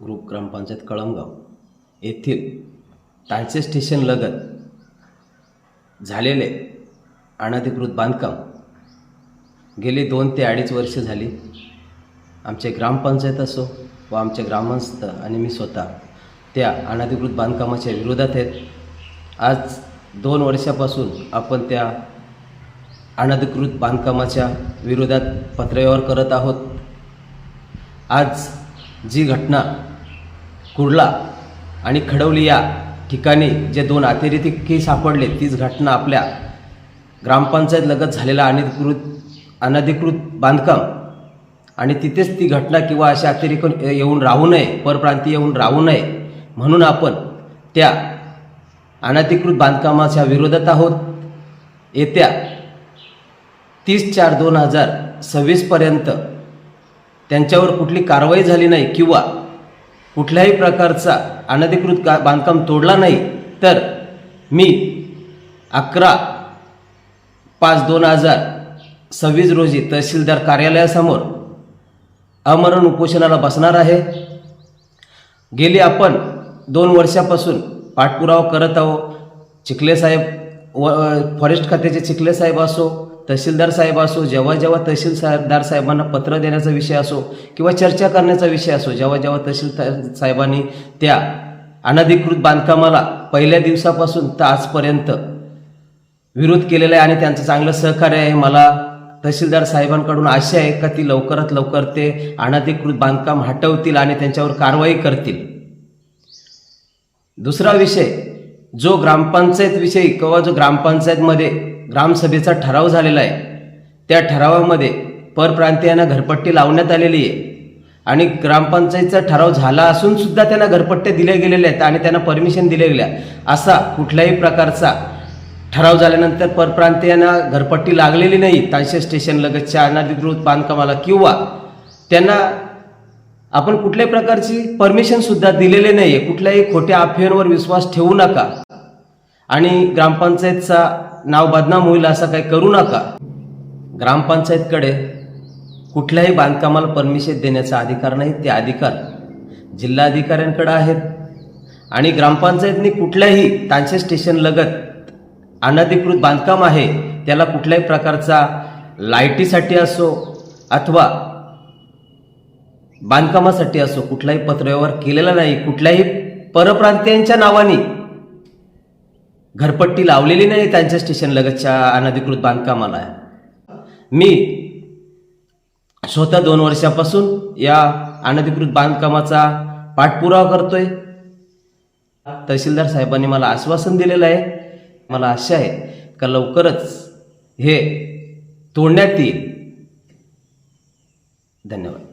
Group ग्रामपंचायत कळमगाव येथील टांचे station लगत झालेले अनधिकृत बांधकाम गेली 2 ते 2.5 वर्ष झाली आमचे ग्रामपंचायत असो व आमचे ग्रामस्थ आणि मी स्वतः त्या अनधिकृत बांधकामाच्या विरोधात आहेत। आज 2 वर्षापासून आपण त्या अनधिकृत बांधकामाच्या विरोधात पत्रव्यवहार करत आहोत। आज जी घटना कुर्ला आणि खडवली या ठिकाणी जे 2 अतिरेकी सापडले तीच घटना आपल्या ग्रामपंचायत लगत झालेला अनधिकृत बांधकाम आणि तिथेच ती घटना किंवा अशा अतिरेक येऊन राहू नये, परप्रांतीय येऊन राहू नये म्हणून आपण त्या अनधिकृत बांधकामाच्या विरोधात आहोत। येत्या 30/4/2026 पर्यंत त्यांच्यावर कुठली कारवाई झाली नाही किंवा कुठल्याही प्रकारचा अनधिकृत बांधकाम तोडला नाही तर मी 11/5/2026 रोजी तहसीलदार कार्यालयासमोर आमरण उपोषणाला बसणार आहे। गेली आपण 2 वर्षापासून पाठपुरावा करत आहोत। चिखले साहेब व फॉरेस्ट खात्याचे चिखले साहेब असो, तहसीलदार साहेब असो, जेव्हा तहसीलदार साहेबांना पत्र देण्याचा विषय असो किंवा चर्चा करण्याचा विषय असो, जेव्हा तहसीलदार साहेबांनी त्या अनधिकृत बांधकामाला पहिल्या दिवसापासून तर आजपर्यंत विरोध केलेला आहे आणि त्यांचं चांगलं सहकार्य आहे। मला तहसीलदार साहेबांकडून आशा आहे का ती लवकरात लवकर ते अनधिकृत बांधकाम हटवतील आणि त्यांच्यावर कारवाई करतील। दुसरा विषय जो ग्रामपंचायत विषयी किंवा जो ग्रामपंचायतमध्ये ग्रामसभेचा ठराव झालेला आहे त्या ठरावामध्ये परप्रांतीयांना घरपट्टी लावण्यात आलेली आहे आणि ग्रामपंचायतचा ठराव झाला असून सुद्धा त्यांना घरपट्ट्या दिल्या गेलेल्या आहेत आणि त्यांना परमिशन दिल्या गेल्या। असा कुठल्याही प्रकारचा ठराव झाल्यानंतर परप्रांतीयांना घरपट्टी लागलेली नाही टांचे स्टेशन लगतच्या अनधिकृत बांधकामाला किंवा त्यांना आपण कुठल्याही प्रकारची परमिशन सुद्धा दिलेली नाही आहे। कुठल्याही खोट्या अफवेवर विश्वास ठेवू नका आणि ग्रामपंचायतचा नाव बदनाम होईल असं काही करू नका। ग्रामपंचायतकडे कुठल्याही बांधकामाला परमिशन देण्याचा अधिकार नाही, ते अधिकार जिल्हाधिकाऱ्यांकडे आहेत आणि ग्रामपंचायतने कुठल्याही टांचे स्टेशन लगत अनधिकृत बांधकाम आहे त्याला कुठल्याही प्रकारचा लाईटीसाठी असो अथवा बांधकामासाठी असो कुठलाही पत्रव्यवहार केलेला नाही। कुठल्याही परप्रांतीयांच्या नावाने घरपट्टी लावलेली नाही त्यांच्या स्टेशन लगतच्या अनधिकृत बांधकामाला। मी स्वतः 2 वर्षापासून या अनधिकृत बांधकामाचा पाठपुरावा करतोय। तहसीलदार साहेबांनी मला आश्वासन दिलेलं आहे। मला आशा आहे का लवकरच हे तोडण्यात येईल। धन्यवाद।